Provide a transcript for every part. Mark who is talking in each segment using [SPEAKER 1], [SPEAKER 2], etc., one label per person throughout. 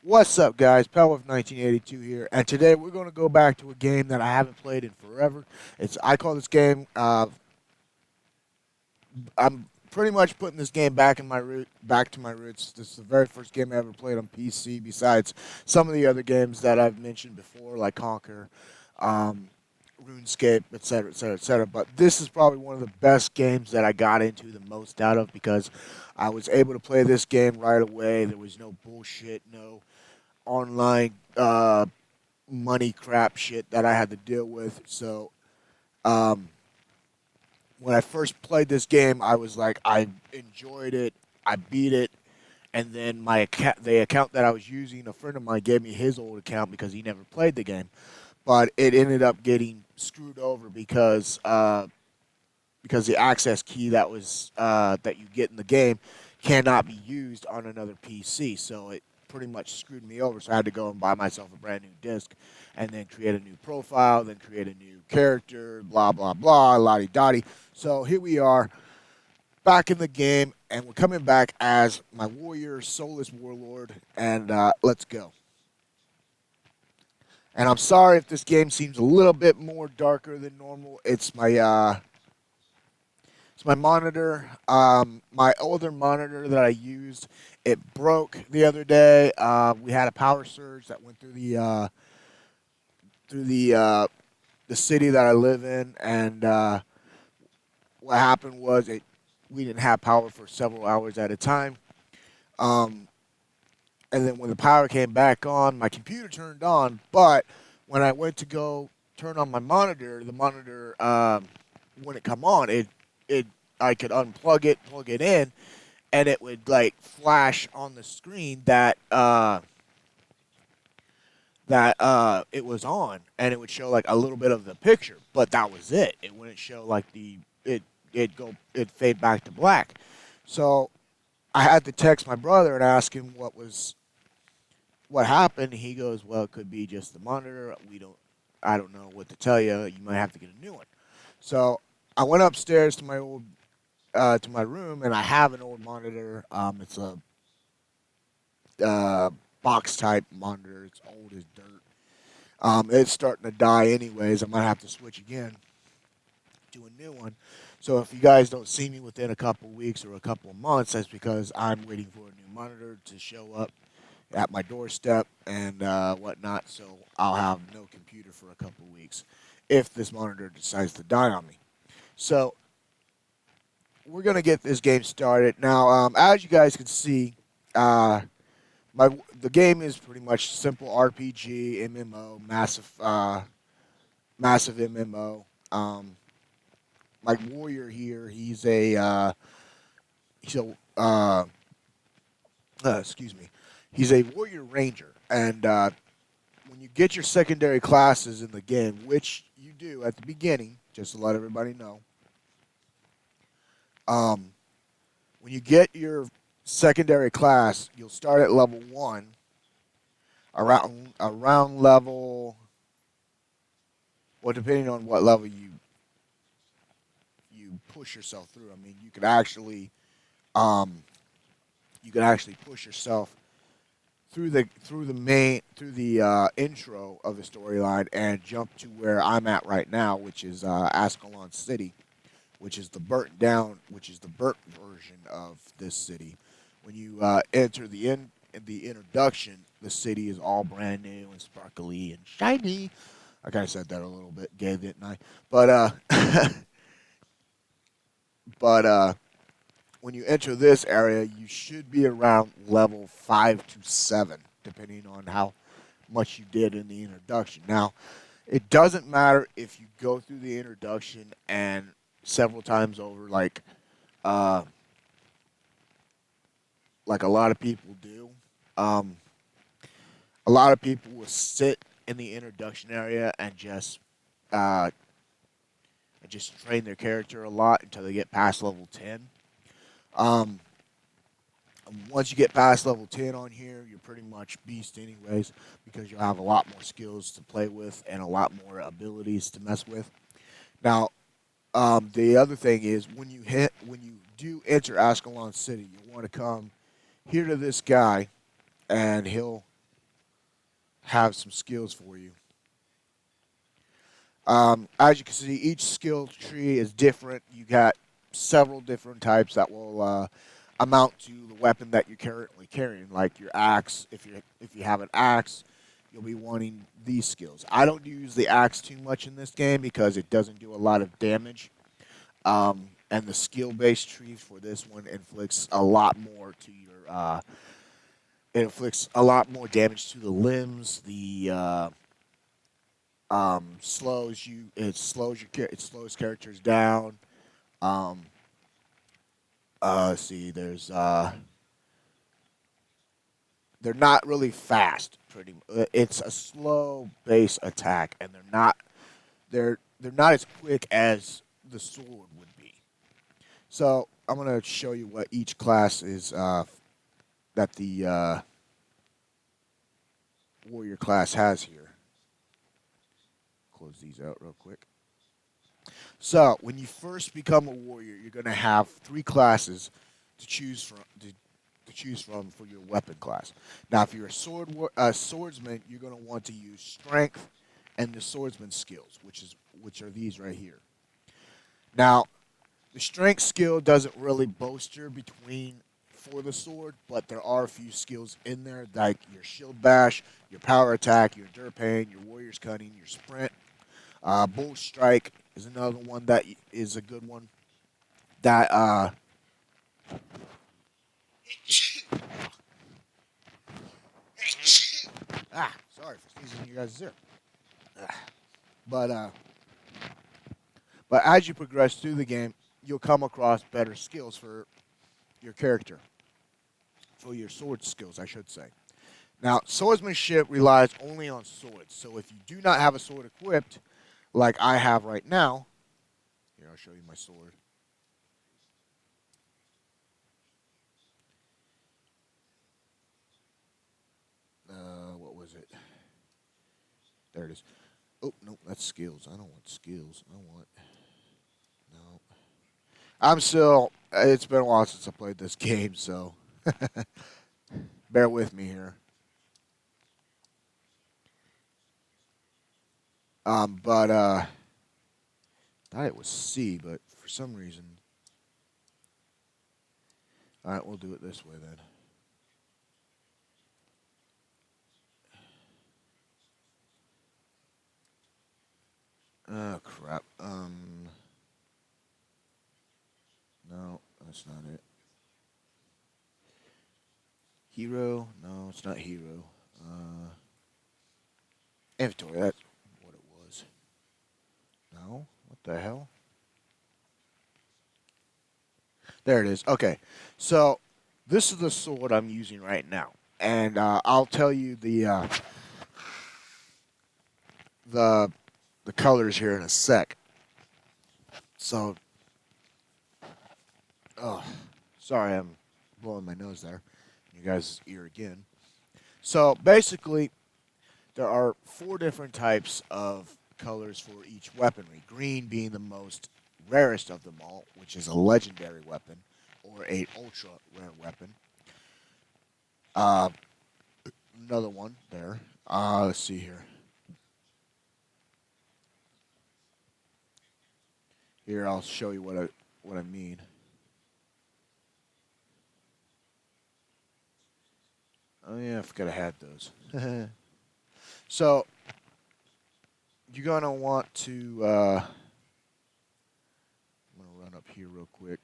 [SPEAKER 1] What's up, guys? Pelwolf 1982 here, and today we're going to go back to a game that I haven't played in forever. I call this game. I'm pretty much putting this game back to my roots. This is the very first game I ever played on PC. Besides some of the other games that I've mentioned before, like Conquer, um, RuneScape, etc., etc., etc. But this is probably one of the best games that I got into the most out of because I was able to play this game right away. There was no bullshit, no online money crap shit that I had to deal with. So um, when I first played this game, I was like, I enjoyed it, I beat it, and then the account that I was using, a friend of mine gave me his old account because he never played the game, but it ended up getting screwed over because the access key that you get in the game cannot be used on another PC. So it pretty much screwed me over. So I had to go and buy myself a brand new disc, and then create a new profile, then create a new character, blah blah blah, lottie dottie. So here we are, back in the game, and we're coming back as my warrior, soulless warlord, and let's go. And I'm sorry if this game seems a little bit more darker than normal. It's my monitor. My older monitor that I used, it broke the other day. We had a power surge that went through the city that I live in, and what happened was we didn't have power for several hours at a time. Um, and then when the power came back on, my computer turned on, but when I went to go turn on my monitor, the monitor wouldn't come on. It I could unplug it, plug it in, and it would like flash on the screen that it was on, and it would show like a little bit of the picture, but that was it. It wouldn't show like it fade back to black. So I had to text my brother and ask him what happened. He goes, "Well, it could be just the monitor. I don't know what to tell you. You might have to get a new one." So I went upstairs to my room, and I have an old monitor. It's a box type monitor. It's old as dirt. It's starting to die anyways. I might have to switch again to a new one. So if you guys don't see me within a couple weeks or a couple of months, that's because I'm waiting for a new monitor to show up at my doorstep and whatnot. So I'll have no computer for a couple of weeks if this monitor decides to die on me. So we're gonna get this game started now. As you guys can see, uh, my the game is pretty much simple RPG, MMO, massive MMO. My warrior here, he's a excuse me, he's a warrior ranger, and when you get your secondary classes in the game, which you do at the beginning, just to let everybody know, um, when you get your secondary class, you'll start at level 1, around level, well, depending on what level you push yourself through. I mean, um, you can actually push yourself through the intro of the storyline and jump to where I'm at right now, which is Ascalon City, which is the burnt version of this city. When you enter the introduction, the city is all brand new and sparkly and shiny. I kind of said that a little bit gay, didn't I? But but when you enter this area, you should be around level 5 to 7, depending on how much you did in the introduction. Now, it doesn't matter if you go through the introduction and several times over, uh, like a lot of people do. Um, a lot of people will sit in the introduction area uh, and just train their character a lot until they get past level 10. Um, Once you get past level 10 on here, you're pretty much beast anyways because you'll have a lot more skills to play with and a lot more abilities to mess with. Now, the other thing is when you do enter Ascalon City, you want to come here to this guy, and have some skills for you. As you can see, each skill tree is different. You got several different types that will amount to the weapon that you're currently carrying, like your axe. If you have an axe, you'll be wanting these skills. I don't use the axe too much in this game because it doesn't do a lot of damage. And the skill-based tree for this one inflicts a lot more to your. It inflicts a lot more damage to the limbs. Slows you. It slows characters down. Um, see, they're not really fast. It's a slow base attack, and they're not as quick as the sword would be. So I'm gonna show you what each class is that the warrior class has here. Close these out real quick. So when you first become a warrior, you're gonna have three classes to choose from. To choose from for your weapon class. Now, if you're a swordsman, you're going to want to use strength and the swordsman skills, which are these right here. Now, the strength skill doesn't really bolster between for the sword, but there are a few skills in there like your shield bash, your power attack, your durpain, your warrior's cunning, your sprint. Bull strike is another one that is a good one. That sorry for sneezing in you guys' ear. But uh, but as you progress through the game, you'll come across better skills for your character, for your sword skills, I should say. Now, swordsmanship relies only on swords. So if you do not have a sword equipped, like I have right now, here I'll show you my sword. What was it? There it is. Oh no, that's skills. I don't want skills. I want no. I'm still. It's been a while since I played this game, so bear with me here. But I thought it was C, but for some reason, all right, we'll do it this way then. Oh crap. No, that's not it. Hero? No, it's not hero. Inventory. That's what it was. No, what the hell? There it is. Okay, so this is the sword I'm using right now, and I'll tell you the the colors here in a sec. So, oh, sorry, I'm blowing my nose there. You guys' ear again. So basically, there are four different types of colors for each weaponry. Green being the most rarest of them all, which is a legendary weapon or a ultra rare weapon. Uh, Another one there. Let's see here. Here, I'll show you what I mean. Oh yeah, I forgot I had those. So you're gonna want to. I'm gonna run up here real quick.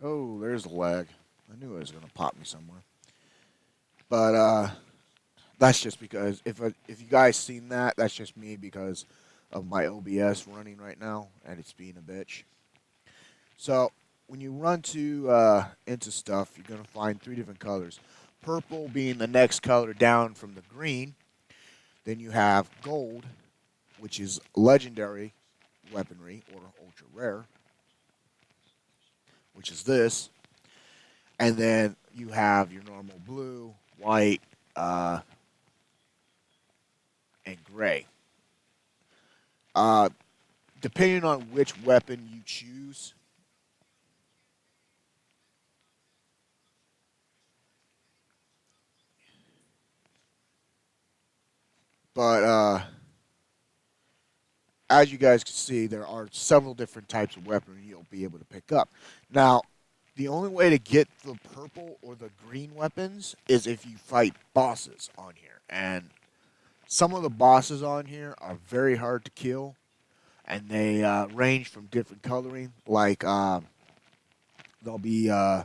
[SPEAKER 1] Oh, there's the lag. I knew it was gonna pop me somewhere. But that's just because if you guys seen that, that's just me because of my OBS running right now, and it's being a bitch. So when you run into stuff, you're gonna find three different colors. Purple being the next color down from the green. Then you have gold, which is legendary weaponry or ultra rare, which is this. And then you have your normal blue, white, uh, and gray. Uh, depending on which weapon you choose. But as you guys can see, there are several different types of weapons you'll be able to pick up. Now, the only way to get the purple or the green weapons is if you fight bosses on here. And some of the bosses on here are very hard to kill, and they range from different coloring. Like they'll be it'll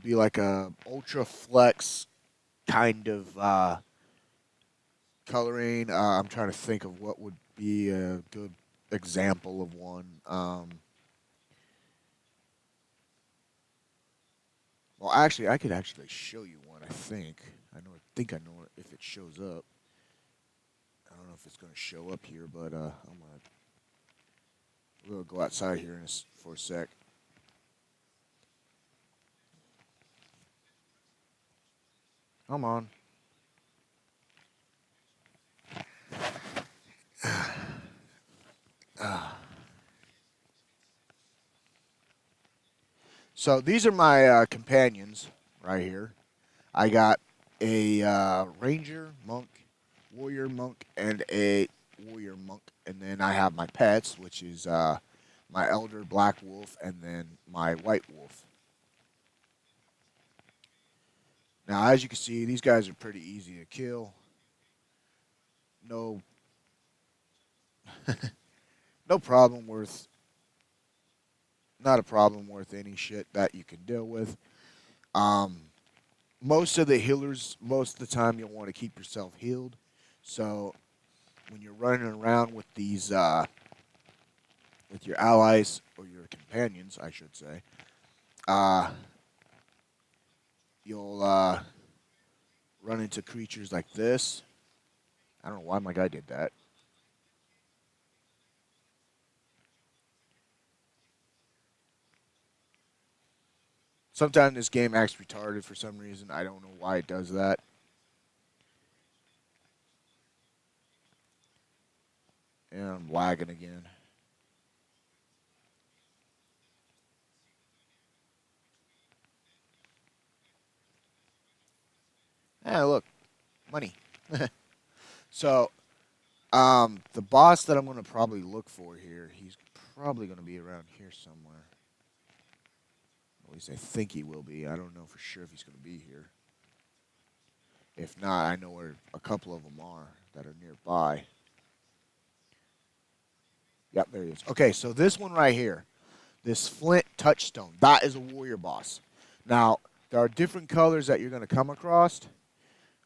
[SPEAKER 1] be like a ultra flex kind of coloring. I'm trying to think of what would be a good example of one. Well, actually, I could actually show you one. I think I know if it shows up. I don't know if it's going to show up here, but we'll go outside here for a sec. Come on. So these are my companions right here. I got a ranger, monk, warrior, monk, and a warrior monk. And then I have my pets, which is my elder black wolf and then my white wolf. Now, as you can see, these guys are pretty easy to kill. No, no problem worth, not a problem worth any shit that you can deal with. Most of the healers, most of the time, you'll want to keep yourself healed. So when you're running around with these, with your allies or your companions, I should say, you'll run into creatures like this. I don't know why my guy did that. Sometimes this game acts retarded for some reason. I don't know why it does that. And I'm lagging again. Ah, look, money. So, the boss that I'm going to probably look for here, he's probably going to be around here somewhere. At least I think he will be. I don't know for sure if he's going to be here. If not, I know where a couple of them are that are nearby. Yep, there he is. Okay, so this one right here, this flint touchstone, that is a warrior boss. Now, there are different colors that you're going to come across,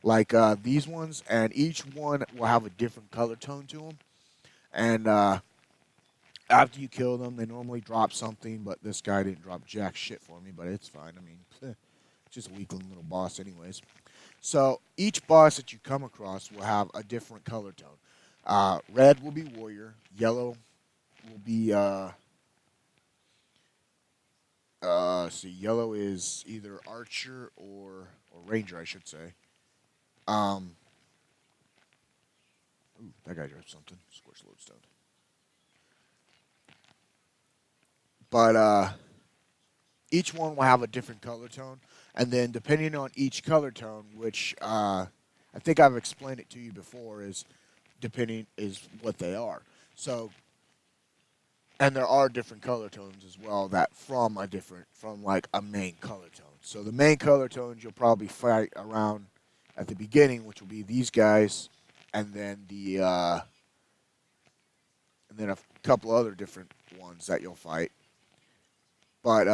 [SPEAKER 1] like these ones, and each one will have a different color tone to them. And after you kill them, they normally drop something, but this guy didn't drop jack shit for me, but it's fine. I mean, just a weakling little boss anyways. So each boss that you come across will have a different color tone. Red will be warrior, yellow will be see, yellow is either archer or ranger, I should say. Um, ooh, that guy dropped something. Scorched lodestone. But each one will have a different color tone, and then depending on each color tone, which I think I've explained it to you before, is depending is what they are. So, and there are different color tones as well that from like a main color tone. So the main color tones you'll probably fight around at the beginning, which will be these guys, and then and then a couple other different ones that you'll fight. But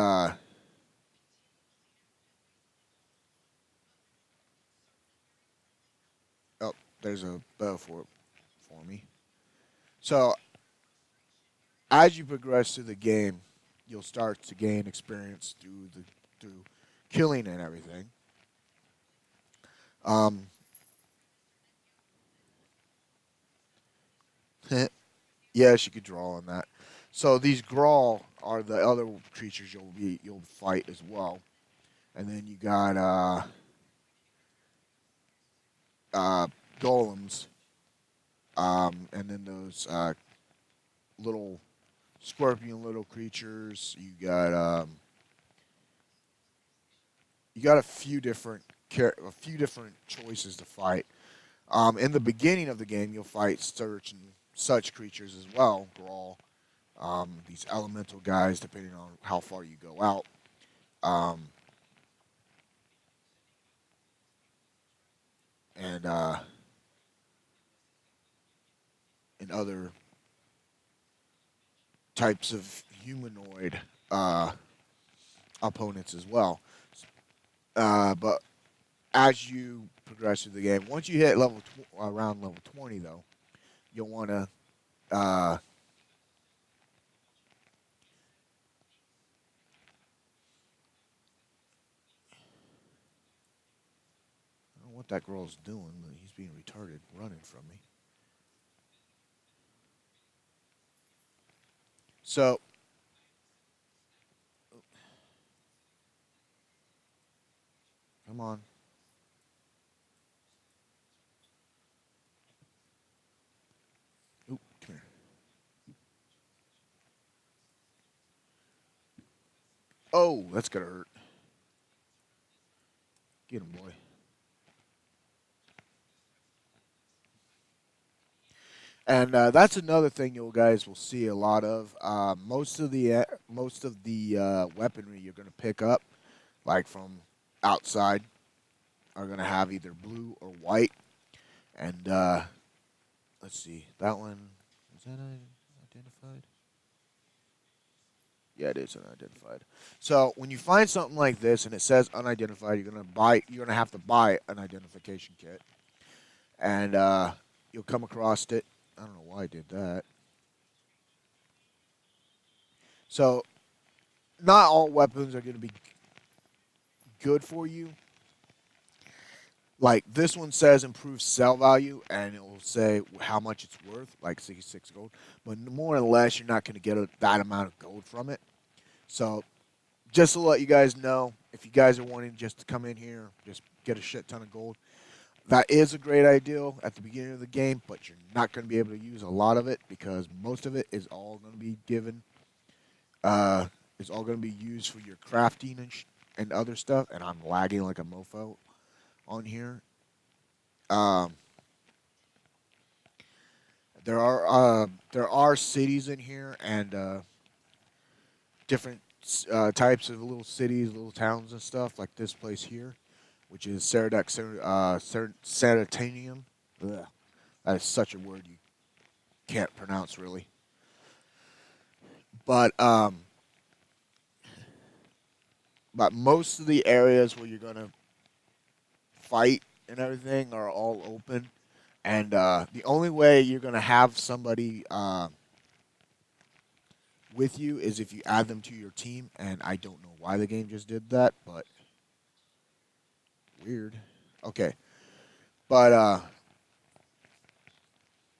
[SPEAKER 1] oh, there's a bow for me. So as you progress through the game, you'll start to gain experience through killing and everything. Um, yes, you could draw on that. So these Grawl are the other creatures you'll fight as well, and then you got uh, golems, and then those little scorpion little creatures. You got a few different choices to fight. In the beginning of the game, you'll fight such creatures as well. Brawl, these elemental guys, depending on how far you go out. Um, and and other types of humanoid uh, opponents as well. But as you progress through the game, once you hit around level 20, though, you'll want to I don't know what that girl's doing, but he's being retarded, running from me. So, come on. Oop, come here. Oh, that's gonna hurt. Get him, boy. And that's another thing you guys will see a lot of. Most of the weaponry you're gonna pick up, like from outside, are gonna have either blue or white. And let's see, that one is that identified? Yeah, it is unidentified. So when you find something like this and it says unidentified, You're gonna have to buy an identification kit, and you'll come across it. I don't know why I did that. So not all weapons are gonna be good for you. Like this one says improve sell value, and it will say how much it's worth, like 66 gold. But more or less, you're not gonna get that amount of gold from it. So just to let you guys know, if you guys are wanting just to come in here, just get a shit ton of gold, that is a great idea at the beginning of the game, but you're not going to be able to use a lot of it because most of it is all going to be given, is all going to be used for your crafting and other stuff. And I'm lagging like a mofo on here. Um, there are cities in here and different types of little cities, little towns and stuff like this place here, which is Sanitanium. Ugh, that is such a word you can't pronounce really. But but most of the areas where you're gonna fight and everything are all open, and the only way you're gonna have somebody with you is if you add them to your team. And I don't know why the game just did that, but weird. Okay, but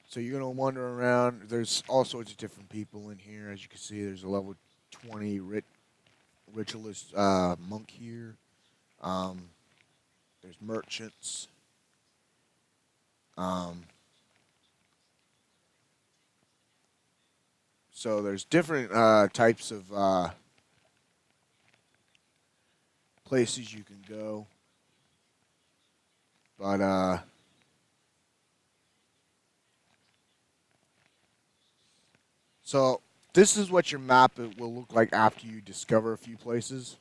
[SPEAKER 1] so you're gonna wander around. There's all sorts of different people in here. As you can see, there's a level 20 ritualist monk here. Um, there's merchants. Um, so there's different types of places you can go. But so this is what your map will look like after you discover a few places.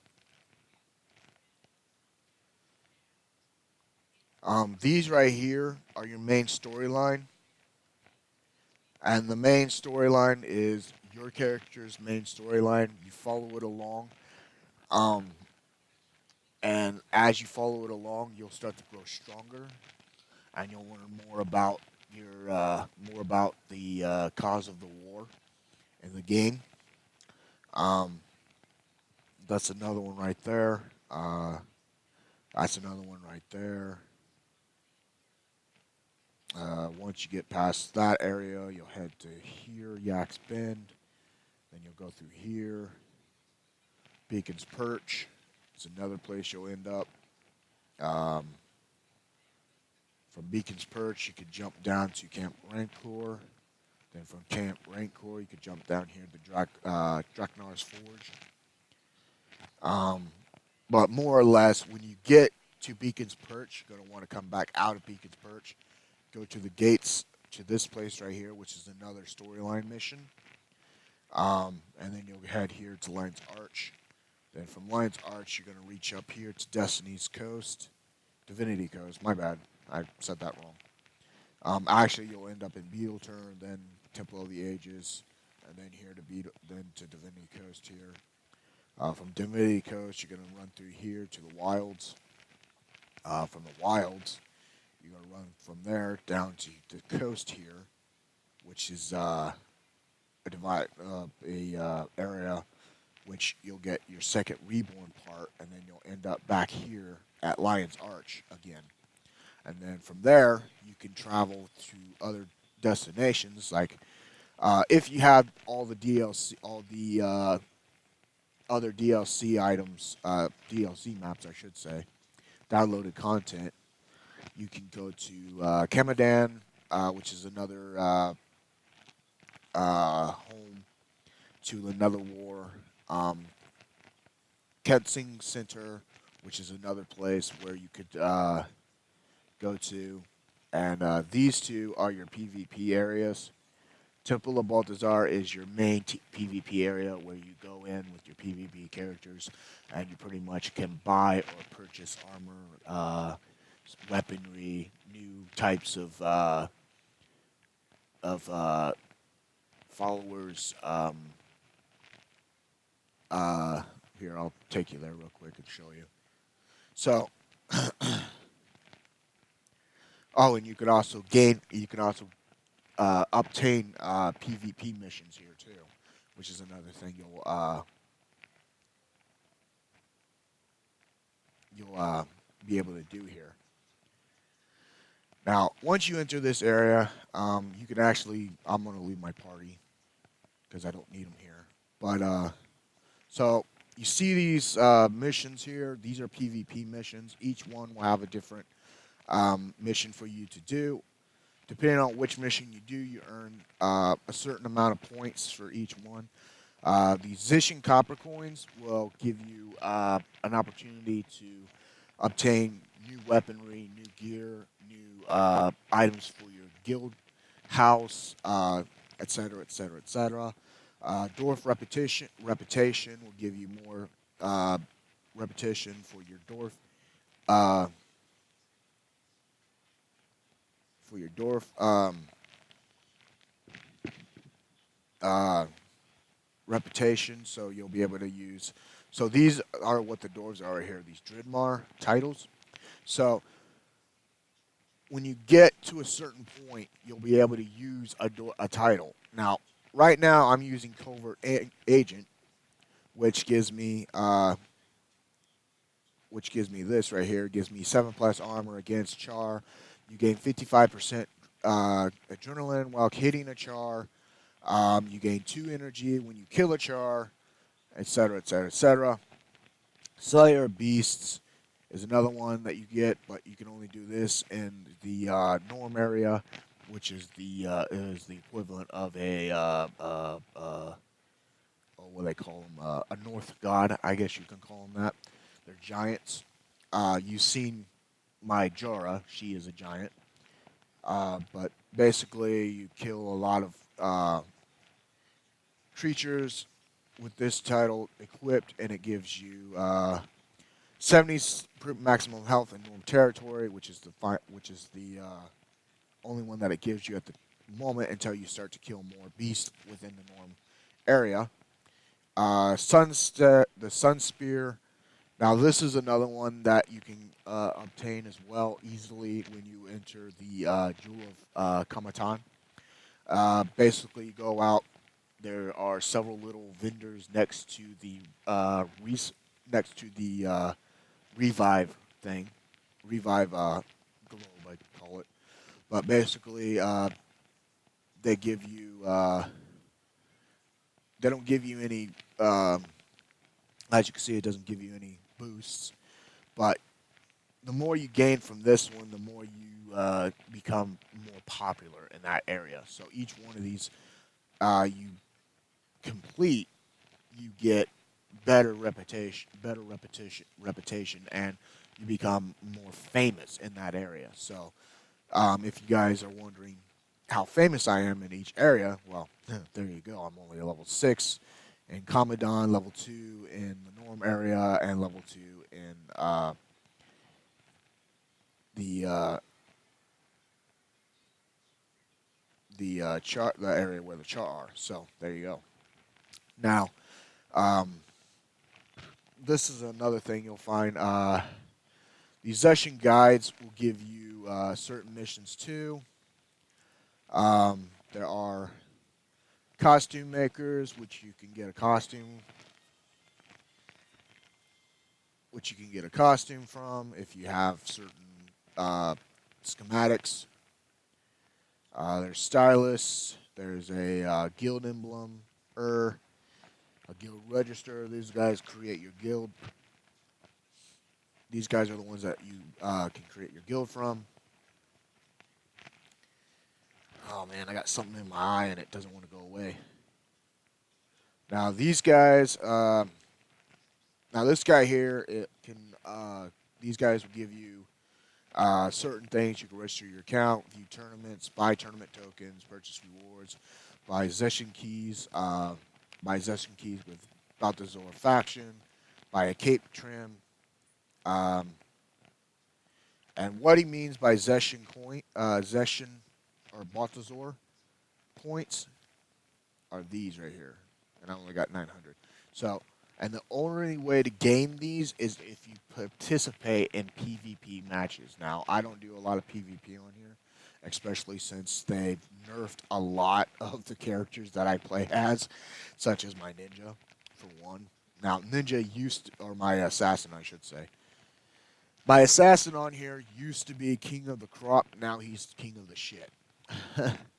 [SPEAKER 1] These right here are your main storyline. And the main storyline is your character's main storyline. You follow it along. Um, and as you follow it along, you'll start to grow stronger, and you'll learn more about the cause of the war in the game. Um, that's another one right there. That's another one right there. Once you get past that area, you'll head to here, Yak's Bend. Then you'll go through here. Beacon's Perch. It's another place you'll end up. Um, from Beacon's Perch, you could jump down to Camp Rancor. Then from Camp Rancor, you could jump down here to Draknar's Forge. But more or less, when you get to Beacon's Perch, you're going to want to come back out of Beacon's Perch, go to the gates to this place right here, which is another storyline mission. And then you'll head here to Lion's Arch. Then from Lion's Arch, you're going to reach up here to Destiny's Coast. Divinity Coast, my bad. I said that wrong. Actually, you'll end up in Beetleturn, then Temple of the Ages, and then here to then to Divinity Coast here. From Divinity Coast, you're going to run through here to the Wilds. From the Wilds, you're going to run from there down to the coast here, which is a area which you'll get your second Reborn part, and then you'll end up back here at Lion's Arch again. And then from there, you can travel to other destinations, like if you have all the DLC, all the other DLC items, DLC maps, I should say, downloaded content, you can go to Kemadan, which is another home to another war. Kensing Center, which is another place where you could go to. And these two are your PvP areas. Temple of Balthazar is your main PvP area where you go in with your PvP characters and you pretty much can buy or purchase armor, weaponry, new types of followers. Here, I'll take you there real quick and show you. So, oh, and you can also obtain PvP missions here too, which is another thing you'll be able to do here. Now, once you enter this area, you can actually, I'm going to leave my party because I don't need them here. But so you see these missions here. These are PvP missions. Each one will have a different mission for you to do. Depending on which mission you do, you earn a certain amount of points for each one. The Zishan Copper Coins will give you an opportunity to obtain new weaponry, new gear, new items for your guild house, etc., etc., etc. Dwarf Reputation will give you more repetition for your dwarf. Reputation, so you'll be able to use. So these are what the dwarves are here. These Dridmar titles. So when you get to a certain point, you'll be able to use a title. Now, right now, I'm using Covert Agent, which gives me this right here. It gives me 7+ armor against Char. You gain 55% adrenaline while hitting a Char. You gain 2 energy when you kill a Char, etc., etc., etc. Slayer Beasts is another one that you get, but you can only do this in the Norm area, which is the equivalent of a what do they call them? A North God, I guess you can call them that. They're giants. You've seen my Jorah; she is a giant. But basically, you kill a lot of creatures with this title equipped, and it gives you 70 maximum health in Norm territory, which is the only one that it gives you at the moment until you start to kill more beasts within the Norm area. The Sun Spear. Now this is another one that you can obtain as well easily when you enter the Jewel of Kamatan. Basically, you go out. There are several little vendors next to the revive thing, revive globe, I call it. But basically, they give you they don't give you any. As you can see, it doesn't give you any boosts, but the more you gain from this one, the more you become more popular in that area. So each one of these you complete, you get reputation, and you become more famous in that area. So, if you guys are wondering how famous I am in each area, well, there you go. I'm only a level 6 in Commandant, level 2 in the Norm area, and level 2 in the the area where the char are. So there you go. Now, um, this is another thing you'll find. These session guides will give you certain missions too. There are costume makers, which you can get a costume from if you have certain schematics. There's stylists. There's a guild emblem, a guild register. These guys create your guild. These guys are the ones that you can create your guild from. Oh man, I got something in my eye and it doesn't want to go away. Now these guys, now this guy here, it can. These guys will give you certain things. You can register your account, view tournaments, buy tournament tokens, purchase rewards, buy possession keys with Balthazar faction, buy a cape trim. And what he means by Zeshin or Balthazar points are these right here. And I only got 900. So, and the only way to gain these is if you participate in PvP matches. Now, I don't do a lot of PvP on here, especially since they've nerfed a lot of the characters that I play as, such as my ninja, for one. Now, or my assassin, I should say. My assassin on here used to be king of the crop. Now he's king of the shit.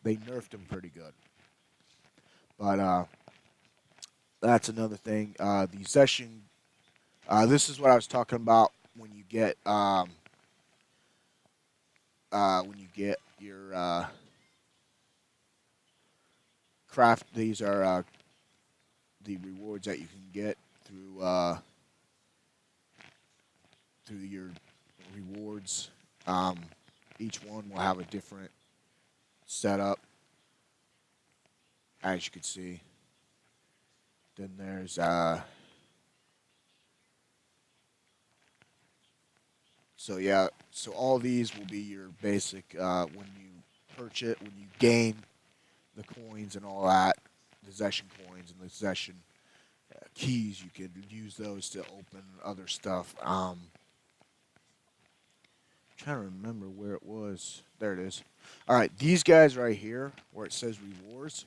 [SPEAKER 1] They nerfed him pretty good. But that's another thing. The session. This is what I was talking about when you get your craft. These are the rewards that you can get through your rewards. Each one will have a different setup, as you can see. Then there's so all these will be your basic when you gain the coins and all that, the Zeshin coins and the Zeshin keys, you can use those to open other stuff. Trying to remember where it was. There it is. All right, these guys right here, where it says rewards.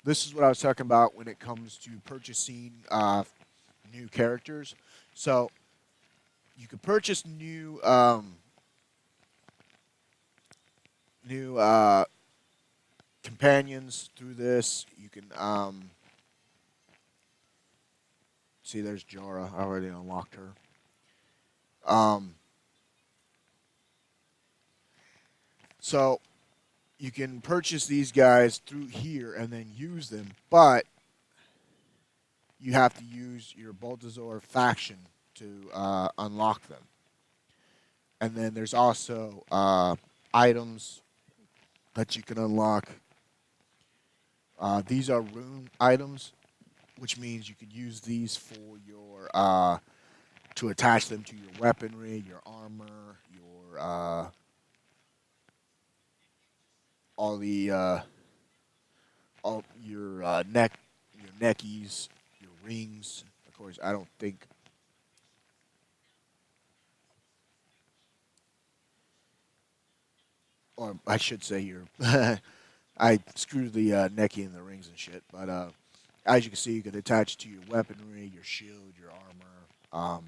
[SPEAKER 1] This is what I was talking about when it comes to purchasing new characters. So you can purchase new companions through this. You can see there's Jara. I already unlocked her. So you can purchase these guys through here and then use them, but you have to use your Balthazar faction to unlock them. And then there's also items that you can unlock. These are rune items, which means you could use these for your to attach them to your weaponry, your armor, your all your neckies, your rings. Of course, I don't think. Or I should say your. I screwed the necky and the rings and shit, but as you can see, you can attach it to your weaponry, your shield, your armor,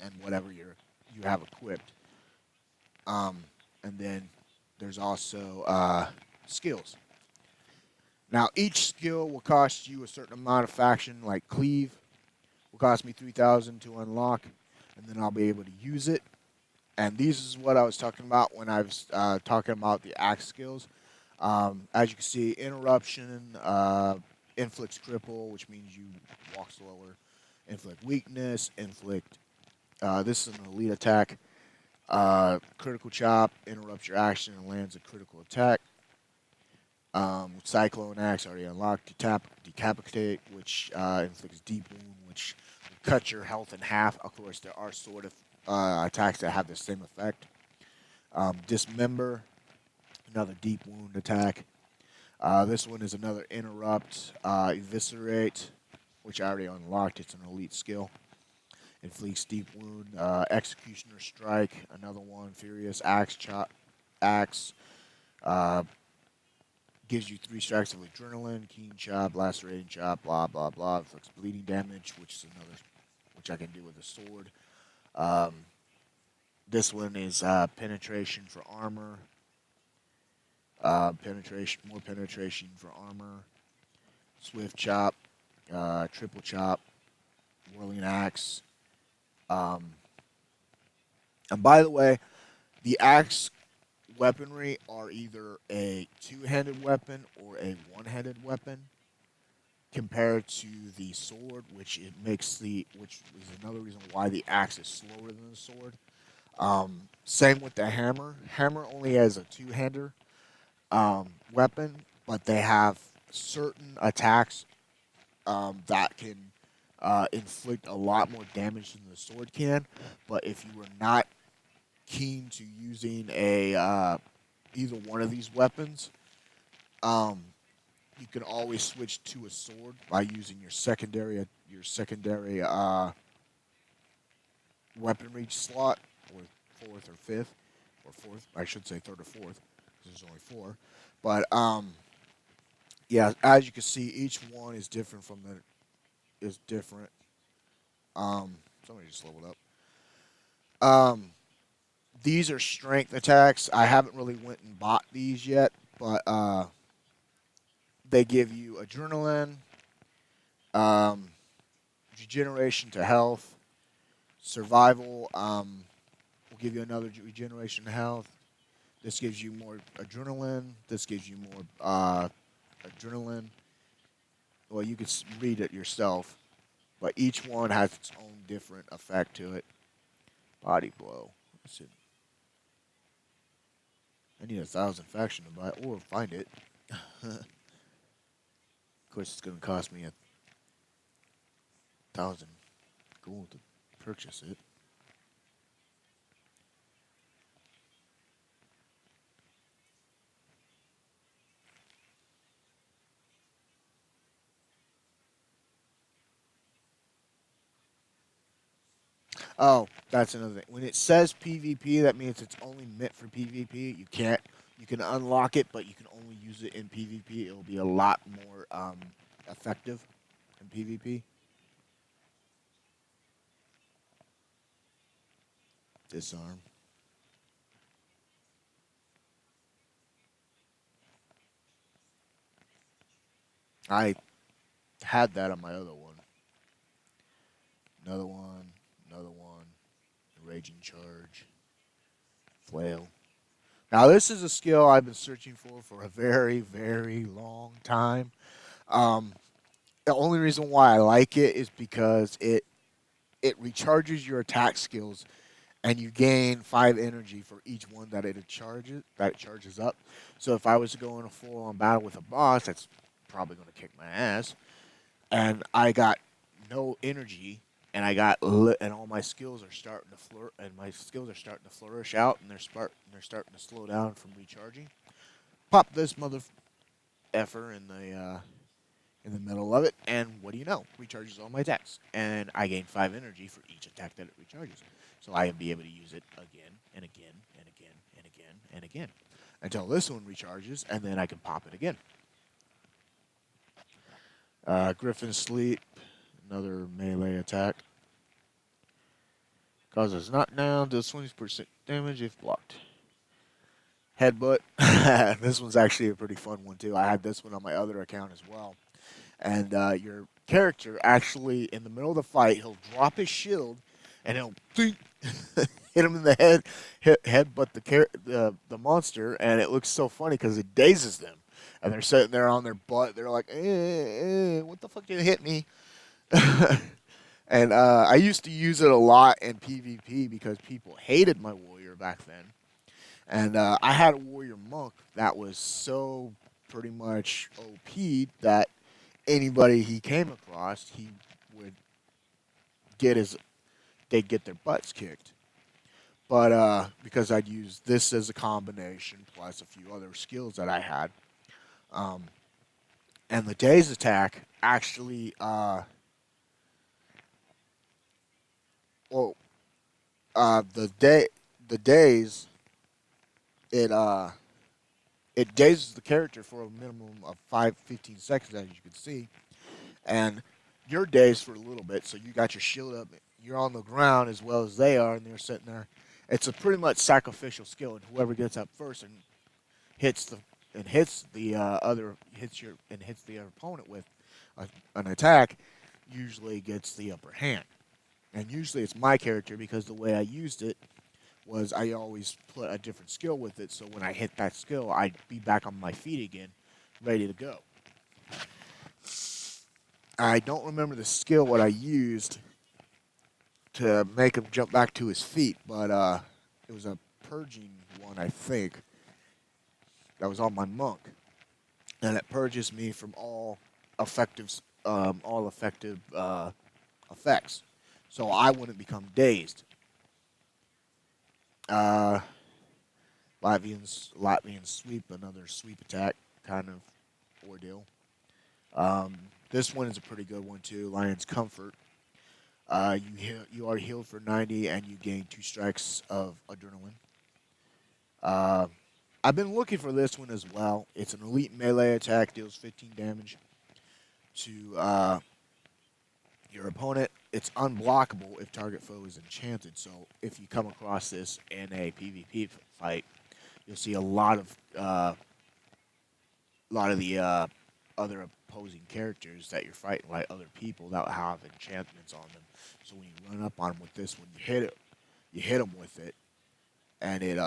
[SPEAKER 1] and whatever you have equipped. And then there's also skills. Now, each skill will cost you a certain amount of faction, like Cleave will cost me 3,000 to unlock, and then I'll be able to use it. And these is what I was talking about when I was talking about the axe skills. As you can see, interruption inflicts cripple, which means you walk slower. Inflict weakness, inflict. This is an elite attack. Critical chop interrupts your action and lands a critical attack. Cyclone axe already unlocked. Decapitate, which inflicts deep wound, which will cut your health in half. Of course, there are sort of attacks that have the same effect. Dismember, another deep wound attack. This one is another interrupt. Eviscerate, which I already unlocked. It's an elite skill. Inflicts deep wound. Executioner strike, another one. Furious axe chop. Axe. Gives you 3 strikes of adrenaline, keen chop, lacerating chop, blah blah blah. Inflicts bleeding damage, which is another, which I can do with a sword. This one is penetration for armor. More penetration for armor. Swift chop, triple chop, whirling axe. And by the way, the axe weaponry are either a 2-handed weapon or a 1-handed weapon, compared to the sword, which is another reason why the axe is slower than the sword. Same with the hammer. Hammer only has a 2-hander weapon, but they have certain attacks that can inflict a lot more damage than the sword can. But if you were not keen to using either one of these weapons, you can always switch to a sword by using your secondary weaponry slot, or 4th or 5th, or 4th. I should say 3rd or 4th, because there's only 4. But yeah, as you can see, each one is different is different. Somebody just leveled up. These are strength attacks. I haven't really went and bought these yet, but they give you adrenaline, regeneration to health, survival. Will give you another regeneration to health. This gives you more adrenaline. This gives you more adrenaline. Well, you can read it yourself, but each one has its own different effect to it. Body blow. Let's see. I need 1,000 faction to buy it, or find it. Of course, it's going to cost me 1,000 gold to purchase it. Oh, that's another thing. When it says PvP, that means it's only meant for PvP. You can unlock it, but you can only use it in PvP. It will be a lot more effective in PvP. Disarm. I had that on my other one. Another one. Another one. Raging charge. Flail. Now, this is a skill I've been searching for a very, very long time. The only reason why I like it is because it recharges your attack skills, and you gain 5 energy for each one that it charges up. So if I was to go in a full-on battle with a boss, that's probably going to kick my ass, and I got no energy, and and all my skills are starting to flourish out, and they're starting to slow down from recharging. Pop this mother effer in the middle of it, and what do you know? Recharges all my attacks, and I gain 5 energy for each attack that it recharges. So I can be able to use it again and again and again and again and again until this one recharges, and then I can pop it again. Griffin Sleep, another melee attack. Causes knockdown, does 20% damage if blocked. Headbutt. This one's actually a pretty fun one too. I had this one on my other account as well. And your character actually, in the middle of the fight, he'll drop his shield, and he'll think, hit him in the head, headbutt the monster, and it looks so funny because it dazes them, and they're sitting there on their butt. They're like, "What the fuck did hit me?" And I used to use it a lot in PvP because people hated my warrior back then. And I had a warrior monk that was so pretty much OP that anybody he came across, he would get his they'd get their butts kicked. But because I'd use this as a combination plus a few other skills that I had, um, and the days attack actually, well, the days it it dazes the character for a minimum of 15 seconds, as you can see, and you're dazed for a little bit. So you got your shield up, you're on the ground as well as they are, and they're sitting there. It's a pretty much sacrificial skill, and whoever gets up first and hits the hits the opponent with an attack, usually gets the upper hand. And usually it's my character because the way I used it was I always put a different skill with it, so when I hit that skill, I'd be back on my feet again, ready to go. I don't remember the skill what I used to make him jump back to his feet, but it was a purging one, I think, that was on my monk, and it purges me from all effective effects, so I wouldn't become dazed. Uh, Latvian sweep, another sweep attack kind of ordeal. This one is a pretty good one too. Lion's Comfort. You are healed for 90 and you gain 2 strikes of adrenaline. Uh, I've been looking for this one as well. It's an elite melee attack, deals 15 damage to your opponent. It's unblockable if target foe is enchanted. So if you come across this in a PvP fight, you'll see a lot of the other opposing characters that you're fighting, like other people that have enchantments on them. So when you run up on them with this one, you hit them with it, and it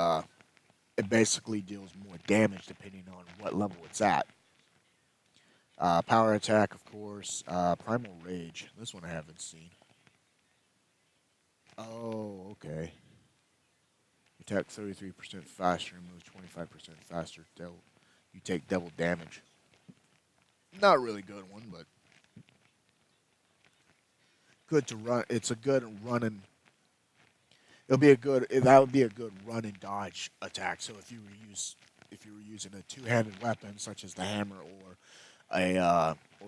[SPEAKER 1] basically deals more damage depending on what level it's at. Power attack, of course. Primal Rage. This one I haven't seen. Oh, okay. Attack 33% faster and moves 25% faster. You take double damage. Not a really good one, but good to run. It's a good running. That would be a good run and dodge attack. So if you were using a two-handed weapon such as the hammer or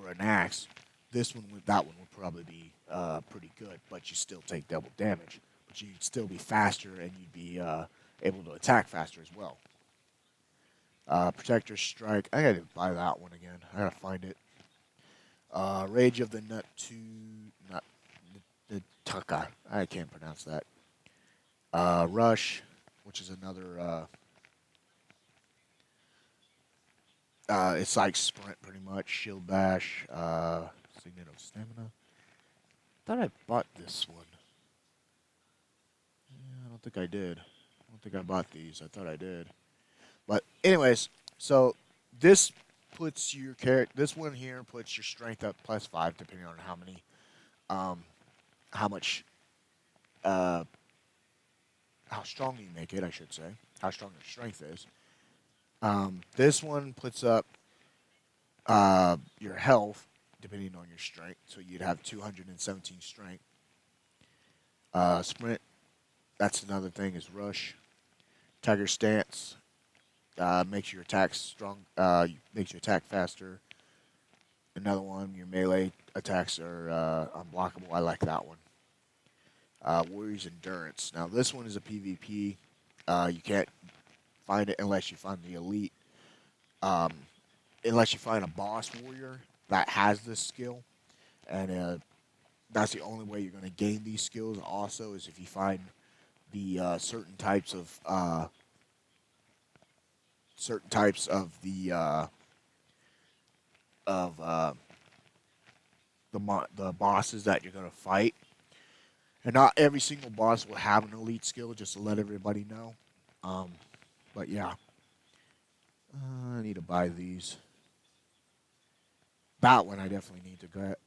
[SPEAKER 1] an axe, that one would probably be pretty good. But you still take double damage. But you'd still be faster and you'd be able to attack faster as well. Protector Strike. I gotta buy that one again. I gotta find it. Rage of the Taka. I can't pronounce that. Rush, which is another. It's like Sprint pretty much. Shield Bash. Signet of Stamina. Thought I bought this one. Yeah, I don't think I did. I don't think I bought these. I thought I did. But anyways, so this puts your character. This one here puts your strength up +5, depending on how much, how strong you make it. I should say how strong your strength is. This one puts up your health, depending on your strength. So you'd have 217 strength. Sprint. That's another thing. Is Rush. Tiger Stance. Makes your attack strong. Makes you attack faster. Another one, your melee attacks are unblockable. I like that one. Warrior's Endurance. Now this one is a PvP. You can't find it unless you find the elite. Unless you find a boss warrior that has this skill, and that's the only way you're going to gain these skills. Also, is if you find the certain types of the of the bosses that you're gonna fight, And not every single boss will have an elite skill, just to let everybody know. But yeah, I need to buy these. That one I definitely need to get.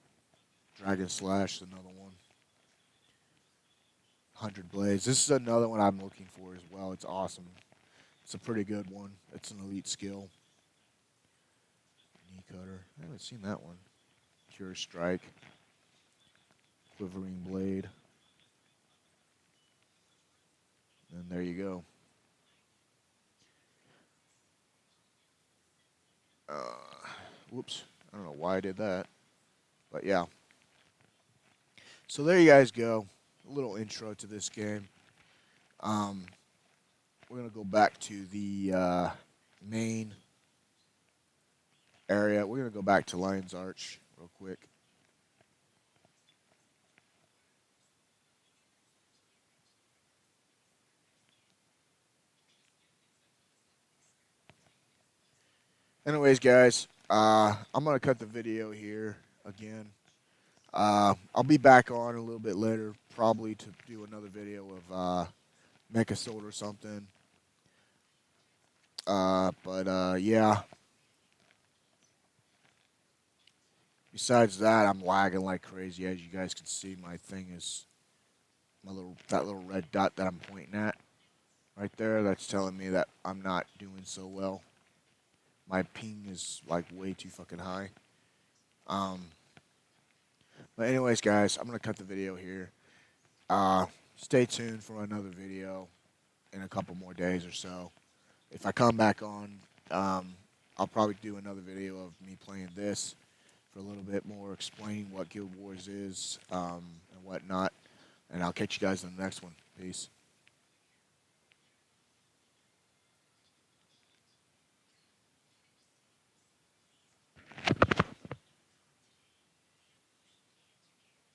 [SPEAKER 1] Dragon Slash, another one. 100 Blades. This is another one I'm looking for as well. It's awesome. It's a pretty good one. It's an elite skill. Knee Cutter. I haven't seen that one. Cure Strike. Quivering Blade. And there you go. Whoops. I don't know why I did that. But yeah. So there you guys go. A little intro to this game. We're going to go back to the main area. We're going to go back to Lion's Arch real quick. Anyways, guys, I'm going to cut the video here again. I'll be back on a little bit later, probably to do another video of Mecha Sword or something. Yeah. Besides that, I'm lagging like crazy. As you guys can see, my thing is that little red dot that I'm pointing at right there. That's telling me that I'm not doing so well. My ping is like way too fucking high. But anyways, guys, I'm gonna cut the video here. Stay tuned for another video in a couple more days or so. If I come back on, I'll probably do another video of me playing this for a little bit more, explaining what Guild Wars is and whatnot. And I'll catch you guys in the next one. Peace.